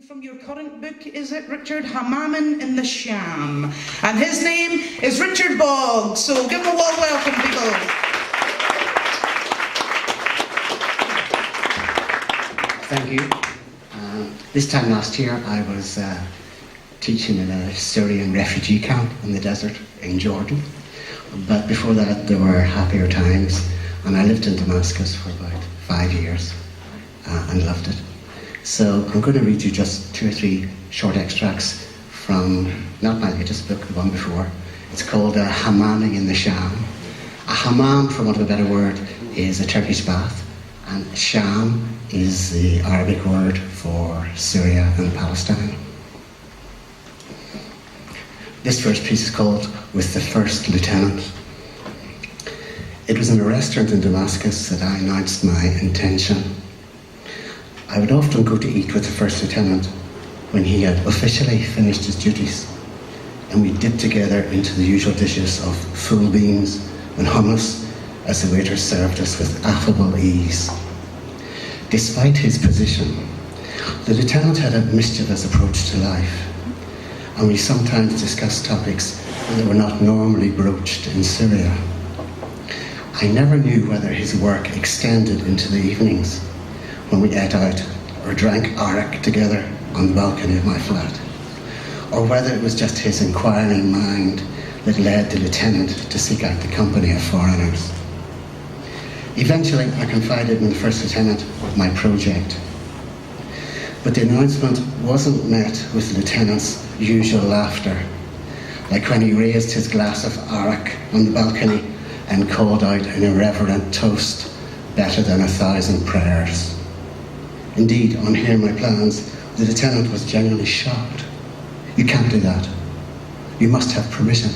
From your current book, is it, Richard? Hammaming in the Sham. And his name is Richard Boggs. So give him a warm welcome, people. Thank you. This time last year I was teaching in a Syrian refugee camp in the desert in Jordan. But before that there were happier times, and I lived in Damascus for about 5 years and loved it. So I'm going to read you just 2 or 3 short extracts from, not my latest book, the one before. It's called Hammaming in the Sham. A hammam, for want of a better word, is a Turkish bath, and Sham is the Arabic word for Syria and Palestine. This first piece is called With the First Lieutenant. It was in a restaurant in Damascus that I announced my intention. I would often go to eat with the First Lieutenant when he had officially finished his duties, and we'd dip together into the usual dishes of full beans and hummus as the waiter served us with affable ease. Despite his position, the Lieutenant had a mischievous approach to life, and we sometimes discussed topics that were not normally broached in Syria. I never knew whether his work extended into the evenings, when we ate out or drank arak together on the balcony of my flat, or whether it was just his inquiring mind that led the Lieutenant to seek out the company of foreigners. Eventually, I confided in the First Lieutenant my project, but the announcement wasn't met with the Lieutenant's usual laughter, like when he raised his glass of arak on the balcony and called out an irreverent toast, better than 1,000 prayers. Indeed, on hearing my plans, the Lieutenant was genuinely shocked. "You can't do that. You must have permission."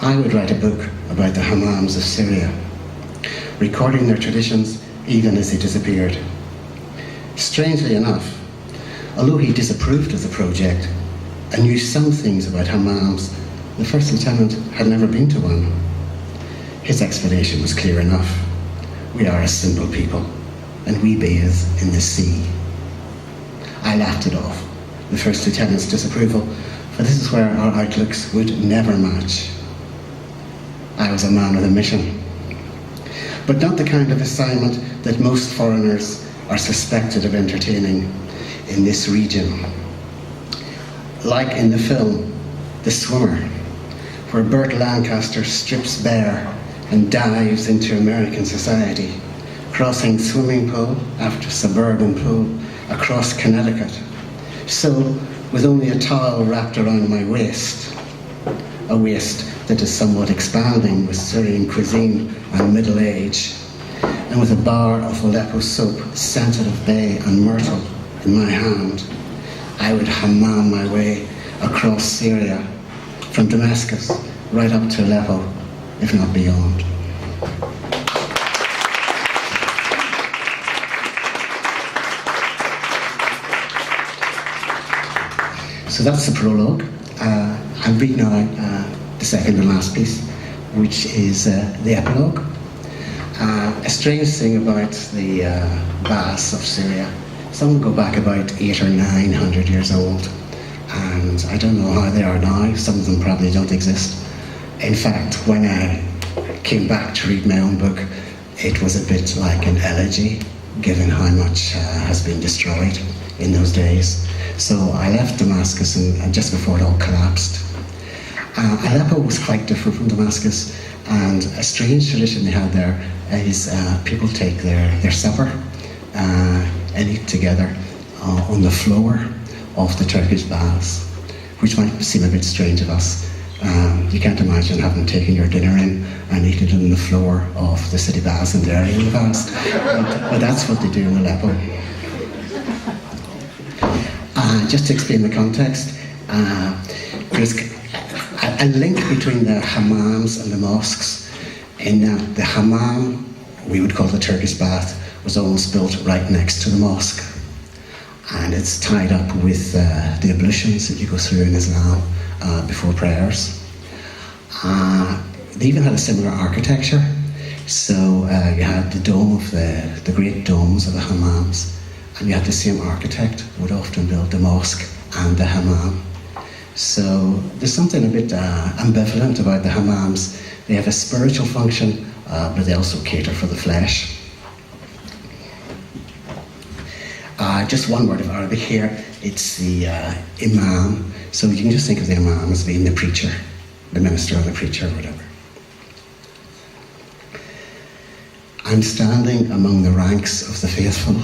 I would write a book about the hammams of Syria, recording their traditions even as they disappeared. Strangely enough, although he disapproved of the project and knew some things about hammams, the First Lieutenant had never been to one. His explanation was clear enough. We are a simple people, and we bathe in the sea. I laughed it off, the First Lieutenant's disapproval, for this is where our outlooks would never match. I was a man with a mission, but not the kind of assignment that most foreigners are suspected of entertaining in this region. Like in the film The Swimmer, where Burt Lancaster strips bare and dives into American society, crossing swimming pool after suburban pool across Connecticut. So, with only a towel wrapped around my waist, a waist that is somewhat expanding with Syrian cuisine and middle age, and with a bar of Aleppo soap scented of bay and myrtle in my hand, I would hammam my way across Syria, from Damascus right up to Aleppo, if not beyond. So that's the prologue. I'm reading now the second and last piece, which is the epilogue. A strange thing about the baths of Syria, some go back about 800 or 900 years old, and I don't know how they are now. Some of them probably don't exist. In fact, when I came back to read my own book, it was a bit like an elegy, given how much has been destroyed in those days. So I left Damascus and just before it all collapsed. Aleppo was quite different from Damascus, and a strange tradition they had there is people take their supper and eat together on the floor of the Turkish baths, which might seem a bit strange of us. You can't imagine having taken your dinner in and eating it on the floor of the city baths in the area in the past, but that's what they do in Aleppo. Just to explain the context, there's a link between the hammams and the mosques, in that the hammam, we would call the Turkish bath, was almost built right next to the mosque, and it's tied up with the ablutions that you go through in Islam before prayers. They even had a similar architecture, so you had the dome of the great domes of the hammams, and yet the same architect would often build the mosque and the hammam. So there's something a bit ambivalent about the hammams. They have a spiritual function, but they also cater for the flesh. Just one word of Arabic here. It's the imam. So you can just think of the imam as being the preacher, the minister or the preacher or whatever. I'm standing among the ranks of the faithful,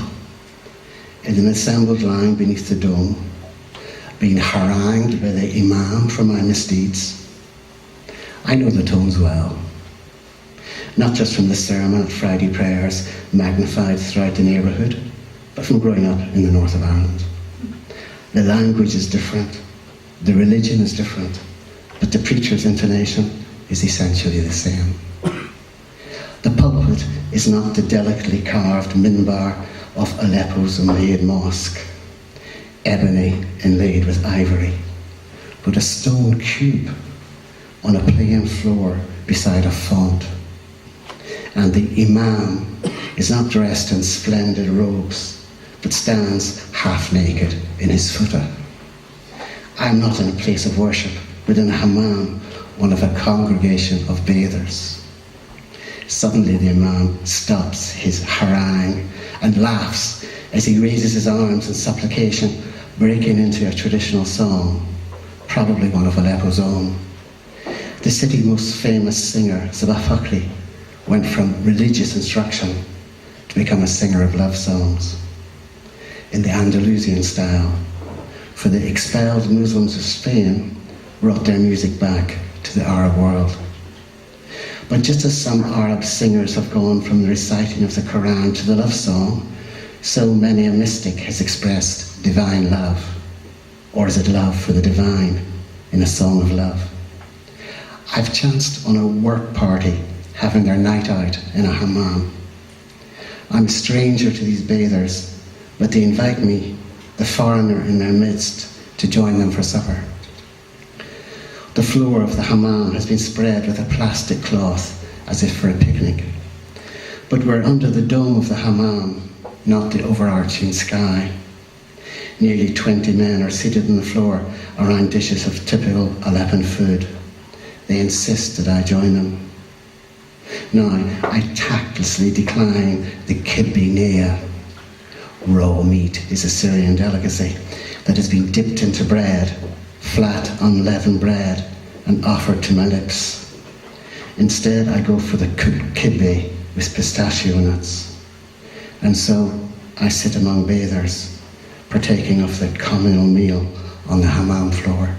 in an assembled line beneath the dome, being harangued by the imam for my misdeeds. I know the tones well, not just from the sermon at Friday prayers magnified throughout the neighbourhood, but from growing up in the north of Ireland. The language is different, the religion is different, but the preacher's intonation is essentially the same. The pulpit is not the delicately carved minbar of Aleppo's Umayyad mosque, ebony inlaid with ivory, but a stone cube on a plain floor beside a font. And the imam is not dressed in splendid robes, but stands half naked in his footah. I am not in a place of worship, but in a hammam, one of a congregation of bathers. Suddenly the imam stops his harangue and laughs as he raises his arms in supplication, breaking into a traditional song, probably one of Aleppo's own. The city's most famous singer, Sabah Fakhri, went from religious instruction to become a singer of love songs in the Andalusian style, for the expelled Muslims of Spain brought their music back to the Arab world. But just as some Arab singers have gone from the reciting of the Quran to the love song, so many a mystic has expressed divine love, or is it love for the divine in a song of love? I've chanced on a work party having their night out in a hammam. I'm a stranger to these bathers, but they invite me, the foreigner in their midst, to join them for supper. The floor of the hammam has been spread with a plastic cloth as if for a picnic. But we're under the dome of the hammam, not the overarching sky. Nearly 20 men are seated on the floor around dishes of typical Aleppan food. They insist that I join them. Now, I tactlessly decline the kibbi niyah. Raw meat is a Syrian delicacy that has been dipped into bread, flat, unleavened bread, and offered to my lips. Instead, I go for the cooked kibbe with pistachio nuts. And so, I sit among bathers, partaking of the communal meal on the hammam floor.